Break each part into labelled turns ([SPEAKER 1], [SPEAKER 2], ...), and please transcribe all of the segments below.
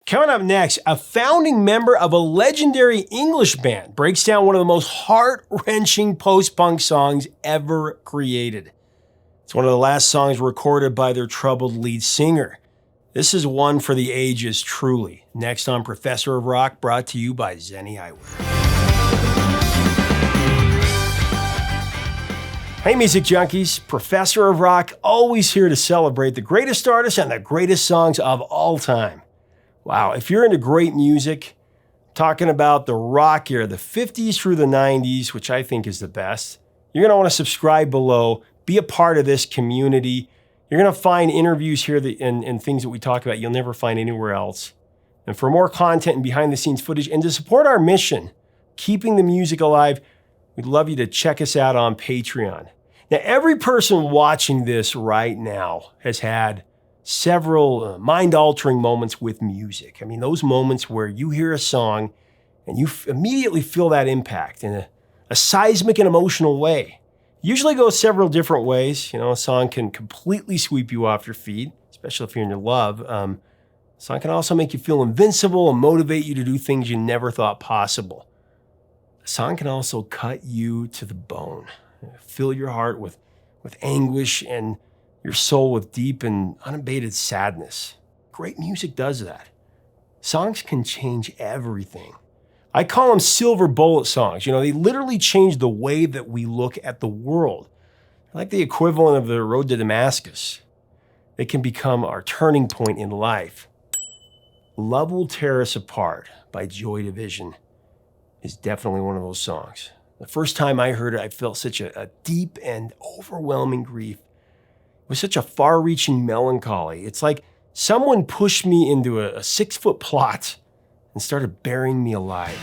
[SPEAKER 1] Coming up next, a founding member of a legendary English band breaks down one of the most heart-wrenching post-punk songs ever created. It's one of the last songs recorded by their troubled lead singer. This is one for the ages, truly. Next on Professor of Rock, brought to you by Zenni Eyewear. Hey music junkies, Professor of Rock, always here to celebrate the greatest artists and the greatest songs of all time. Wow, if you're into great music, talking about the rock era, the 50s through the 90s, which I think is the best, you're going to want to subscribe below, be a part of this community. You're going to find interviews here and things that we talk about you'll never find anywhere else. And for more content and behind-the-scenes footage, and to support our mission, keeping the music alive, we'd love you to check us out on Patreon. Now, every person watching this right now has had several mind-altering moments with music. I mean, those moments where you hear a song and you immediately feel that impact in a seismic and emotional way. Usually goes several different ways. You know, a song can completely sweep you off your feet, especially if you're in your love. A song can also make you feel invincible and motivate you to do things you never thought possible. A song can also cut you to the bone, fill your heart with anguish and your soul with deep and unabated sadness. Great music does that. Songs can change everything. I call them silver bullet songs. You know, they literally change the way that we look at the world. Like the equivalent of the road to Damascus. They can become our turning point in life. Love Will Tear Us Apart by Joy Division is definitely one of those songs. The first time I heard it, I felt such a deep and overwhelming grief. It was such a far-reaching melancholy. It's like someone pushed me into a 6-foot plot and started burying me alive.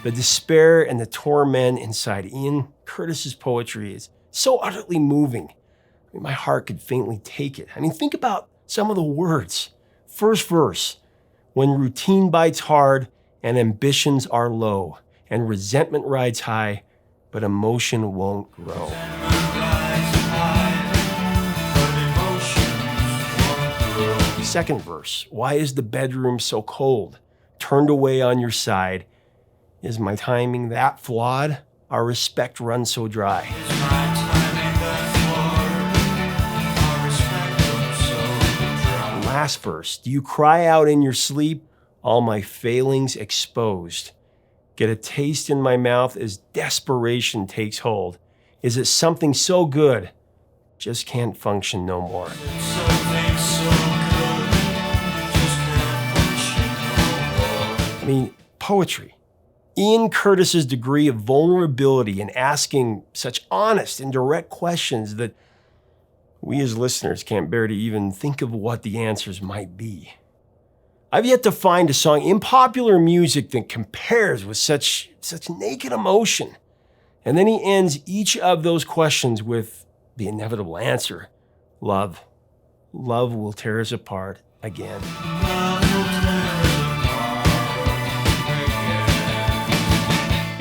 [SPEAKER 1] The despair and the torment inside Ian Curtis's poetry is so utterly moving. I mean, my heart could faintly take it. I mean, think about some of the words. First verse, when routine bites hard and ambitions are low, and resentment rides high, but emotion won't grow. Second verse, why is the bedroom so cold? Turned away on your side. Is my timing that flawed? Our respect runs so dry. Last verse, do you cry out in your sleep? All my failings exposed. Get a taste in my mouth as desperation takes hold. Is it something so good, just can't function no more? I mean, poetry. Ian Curtis's degree of vulnerability in asking such honest and direct questions that we as listeners can't bear to even think of what the answers might be. I've yet to find a song in popular music that compares with such naked emotion. And then he ends each of those questions with the inevitable answer. Love. Love will tear us apart again.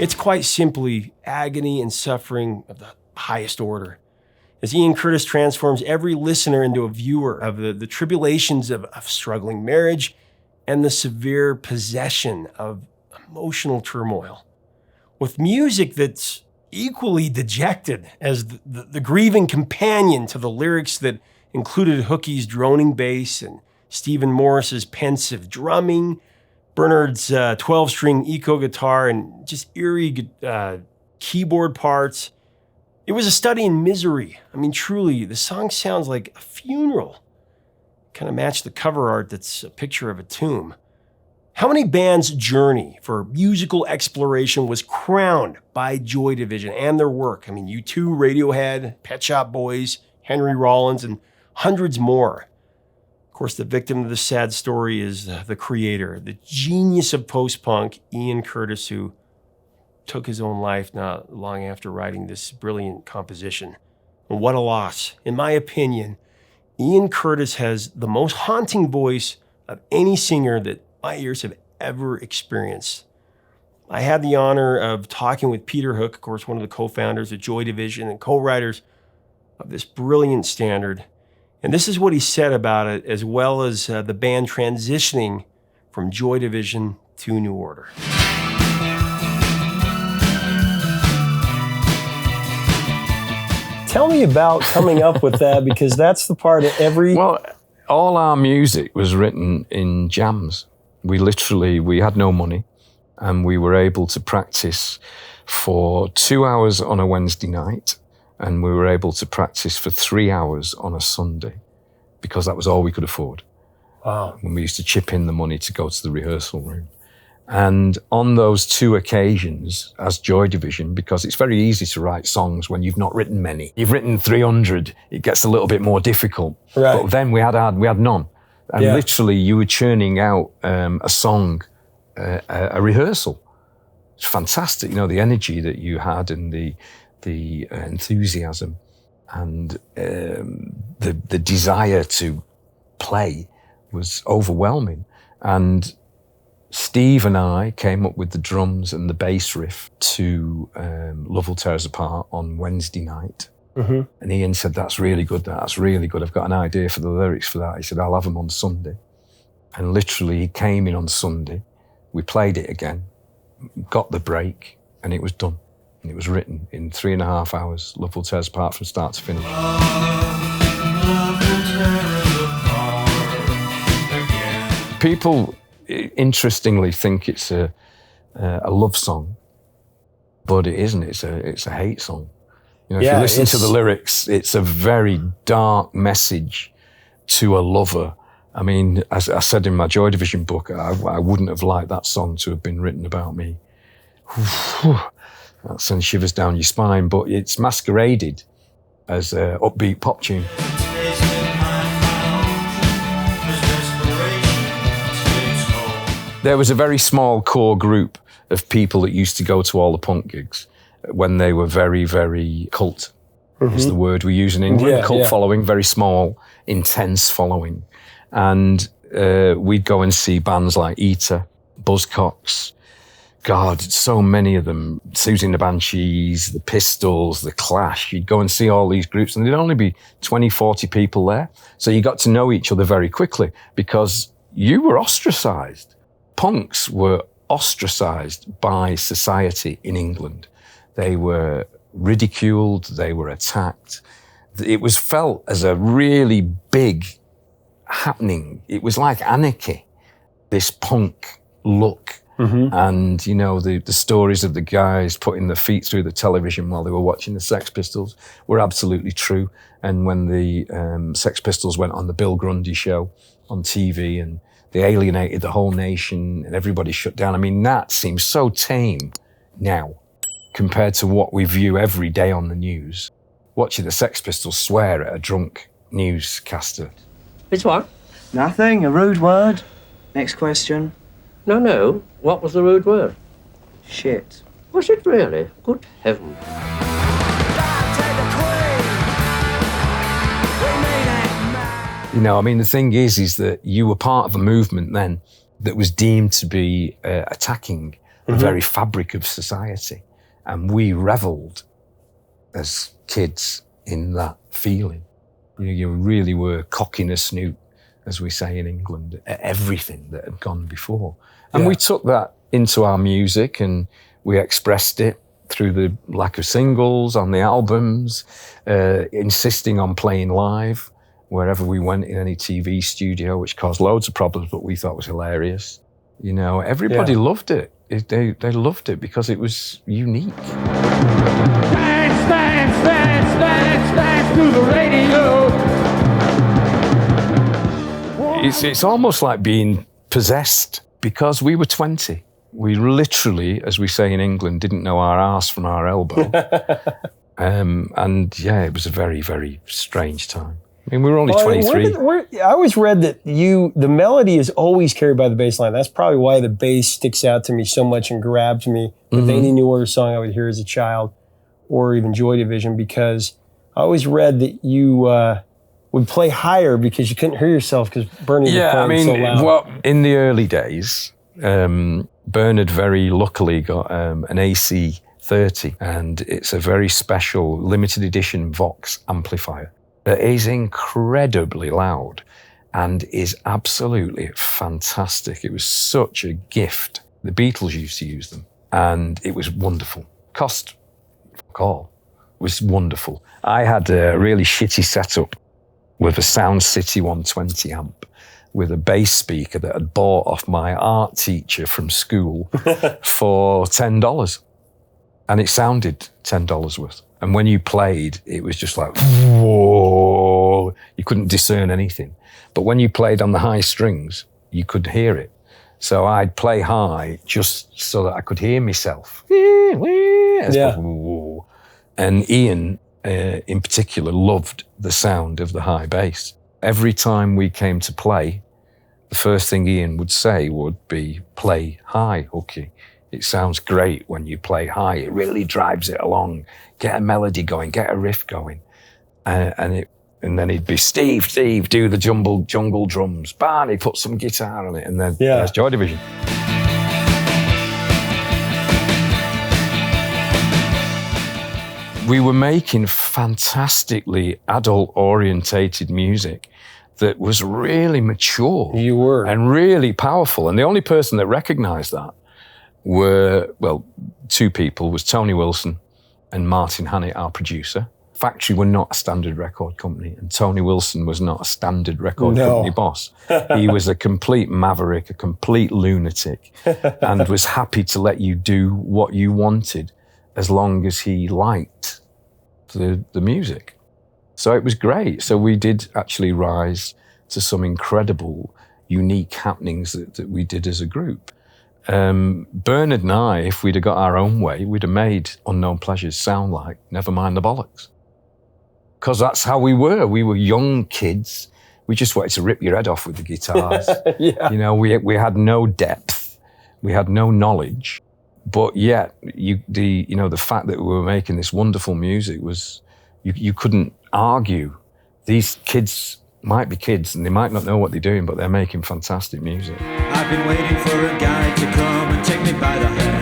[SPEAKER 1] It's quite simply agony and suffering of the highest order. As Ian Curtis transforms every listener into a viewer of the tribulations of struggling marriage and the severe possession of emotional turmoil. With music that's equally dejected as the grieving companion to the lyrics that included Hookie's droning bass and Stephen Morris's pensive drumming, Bernard's 12-string eco guitar, and just eerie keyboard parts. It was a study in misery. I mean, truly, the song sounds like a funeral. Kind of matched the cover art that's a picture of a tomb. How many bands' journey for musical exploration was crowned by Joy Division and their work? I mean, U2, Radiohead, Pet Shop Boys, Henry Rollins, and hundreds more. Of course, the victim of the sad story is the creator, the genius of post-punk, Ian Curtis, who took his own life not long after writing this brilliant composition. And what a loss. In my opinion, Ian Curtis has the most haunting voice of any singer that my ears have ever experienced. I had the honor of talking with Peter Hook, of course, one of the co-founders of Joy Division and co-writers of this brilliant standard. And this is what he said about it, as well as the band transitioning from Joy Division to New Order. Tell me about coming up with that, because that's the part of every...
[SPEAKER 2] Well, all our music was written in jams. We had no money, and we were able to practice for 2 hours on a Wednesday night, and we were able to practice for 3 hours on a Sunday, because that was all we could afford.
[SPEAKER 1] Wow.
[SPEAKER 2] And we used to chip in the money to go to the rehearsal room. And on those 2 occasions, as Joy Division, because it's very easy to write songs when you've not written many. You've written 300, it gets a little bit more difficult.
[SPEAKER 1] Right.
[SPEAKER 2] But then we had none. And literally you were churning out a song, a rehearsal. It's fantastic, the energy that you had and the enthusiasm and the desire to play was overwhelming. And Steve and I came up with the drums and the bass riff to Love Will Tear Us Apart on Wednesday night.
[SPEAKER 1] Mm-hmm.
[SPEAKER 2] And Ian said, that's really good. I've got an idea for the lyrics for that. He said, I'll have them on Sunday. And literally he came in on Sunday. We played it again, got the break, and it was done. And it was written in 3.5 hours. Love Will Tear Us Apart from start to finish. People interestingly think it's a love song, but it isn't. It's a hate song. If you listen to the lyrics, it's a very dark message to a lover. I mean, as I said in my Joy Division book, I wouldn't have liked that song to have been written about me. That sends shivers down your spine, but it's masqueraded as an upbeat pop tune. There was a very small core group of people that used to go to all the punk gigs when they were very, very cult, is the word we use in England. Cult following, very small, intense following. And we'd go and see bands like Eater, Buzzcocks, God, so many of them, Susie and the Banshees, the Pistols, the Clash. You'd go and see all these groups and there'd only be 20, 40 people there. So you got to know each other very quickly because you were ostracized. Punks were ostracized by society in England. They were ridiculed, they were attacked. It was felt as a really big happening. It was like anarchy, this punk look. And, you know, the stories of the guys putting their feet through the television while they were watching the Sex Pistols were absolutely true. And when the Sex Pistols went on the Bill Grundy show on TV and they alienated the whole nation and everybody shut down, I mean, that seems so tame now compared to what we view every day on the news. Watching the Sex Pistols swear at a drunk newscaster.
[SPEAKER 3] It's what?
[SPEAKER 4] Nothing, a rude word. Next question.
[SPEAKER 3] No. What was the rude word?
[SPEAKER 4] Shit.
[SPEAKER 3] Was it really? Good heavens.
[SPEAKER 2] You know, I mean, the thing is that you were part of a movement then that was deemed to be attacking the very fabric of society. And we revelled as kids in that feeling. You know, you really were cocking a snoot, as we say in England, at everything that had gone before. And we took that into our music and we expressed it through the lack of singles on the albums, insisting on playing live wherever we went in any TV studio, which caused loads of problems, but we thought was hilarious. You know, everybody loved it. They loved it because it was unique. Dance to the radio. It's almost like being possessed because we were 20. We literally, as we say in England, didn't know our arse from our elbow. And yeah, it was a very, very strange time. I mean, we were only 23.
[SPEAKER 1] I always read that the melody is always carried by the bass line. That's probably why the bass sticks out to me so much and grabs me with any New Order song I would hear as a child or even Joy Division, because I always read that you would play higher because you couldn't hear yourself because Bernie was playing so loud.
[SPEAKER 2] Well, in the early days, Bernard very luckily got an AC 30, and it's a very special limited edition Vox amplifier that is incredibly loud and is absolutely fantastic. It was such a gift. The Beatles used to use them, and it was wonderful. Cost fuck all. It was wonderful. I had a really shitty setup with a Sound City 120 amp with a bass speaker that I'd bought off my art teacher from school for $10. And it sounded $10 worth. And when you played, it was just like, whoa, you couldn't discern anything. But when you played on the high strings, you could hear it. So I'd play high just so that I could hear myself. Yeah. And Ian, in particular, loved the sound of the high bass. Every time we came to play, the first thing Ian would say would be, play high, Hooky. It sounds great when you play high. It really drives it along. Get a melody going, get a riff going. And then he'd be, Steve, do the jungle drums. Barney, put some guitar on it. And then there's Joy Division. We were making fantastically adult-orientated music that was really mature.
[SPEAKER 1] You were.
[SPEAKER 2] And really powerful. And the only person that recognized that were, well, two people, was Tony Wilson and Martin Hannett, our producer. Factory were not a standard record company, and Tony Wilson was not a standard record company boss. He was a complete maverick, a complete lunatic, and was happy to let you do what you wanted as long as he liked the music. So it was great. So we did actually rise to some incredible, unique happenings that we did as a group. Bernard and I, if we'd have got our own way, we'd have made Unknown Pleasures sound like Never Mind the Bollocks. Because that's how we were. We were young kids. We just wanted to rip your head off with the guitars. You know, we had no depth. We had no knowledge. But yet, the fact that we were making this wonderful music was, you couldn't argue. These kids might be kids and they might not know what they're doing, but they're making fantastic music.
[SPEAKER 5] I've been waiting for a guy to come and take me by the hand.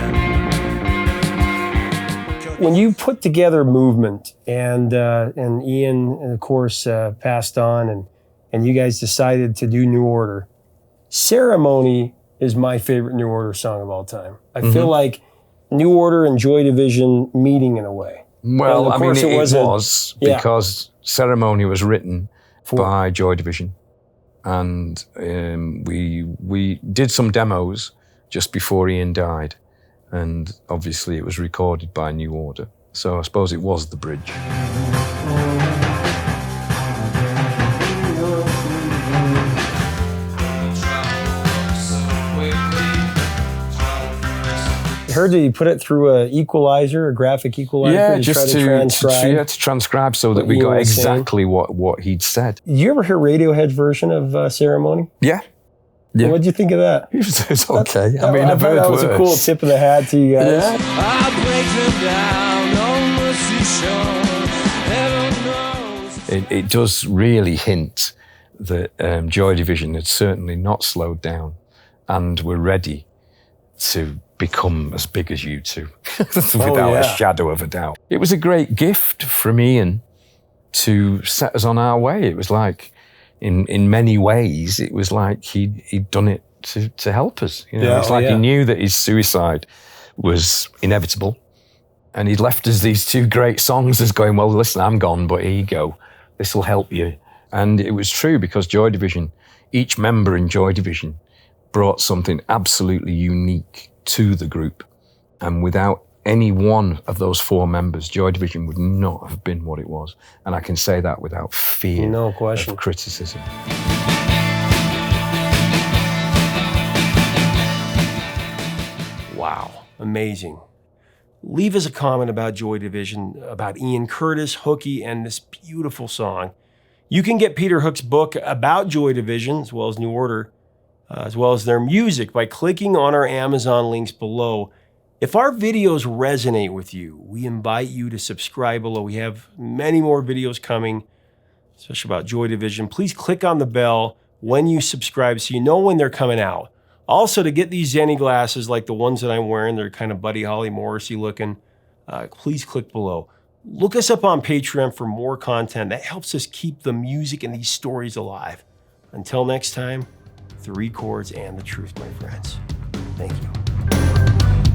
[SPEAKER 1] When you put together Movement and Ian, of course, passed on and you guys decided to do New Order, Ceremony is my favorite New Order song of all time. I feel like New Order and Joy Division meeting in a way.
[SPEAKER 2] Well, I mean, it was because Ceremony was written by Joy Division. And we did some demos just before Ian died. And obviously it was recorded by New Order. So I suppose it was the bridge.
[SPEAKER 1] I heard that you put it through a graphic equalizer.
[SPEAKER 2] Yeah,
[SPEAKER 1] to
[SPEAKER 2] just
[SPEAKER 1] try
[SPEAKER 2] to transcribe so that we got exactly what he'd said.
[SPEAKER 1] Did you ever hear Radiohead's version of Ceremony?
[SPEAKER 2] Yeah.
[SPEAKER 1] What did you think of that?
[SPEAKER 2] It's okay. I mean,
[SPEAKER 1] I thought that was a cool tip of the hat to you guys.
[SPEAKER 2] Yeah.
[SPEAKER 5] I'll break them down on the seashore. Heaven knows.
[SPEAKER 2] It does really hint that Joy Division had certainly not slowed down and were ready to become as big as you two, without a shadow of a doubt. It was a great gift from Ian to set us on our way. It was like, in many ways, it was like he'd done it to help us. You know? It's like he knew that his suicide was inevitable, and he'd left us these two great songs as going, well, listen, I'm gone, but here you go. This will help you. And it was true, because Joy Division, each member in Joy Division brought something absolutely unique to the group. And without any one of those four members, Joy Division would not have been what it was. And I can say that without fear of criticism.
[SPEAKER 1] Wow, amazing. Leave us a comment about Joy Division, about Ian Curtis, Hooky, and this beautiful song. You can get Peter Hook's book about Joy Division, as well as New Order, as well as their music, by clicking on our Amazon links below. If our videos resonate with you, we invite you to subscribe below. We have many more videos coming, especially about Joy Division. Please click on the bell when you subscribe so you know when they're coming out. Also, to get these Zenny glasses like the ones that I'm wearing, they're kind of Buddy Holly Morrissey looking. please click below. Look us up on Patreon for more content that helps us keep the music and these stories alive. Until next time, 3 chords and the truth, my friends. Thank you.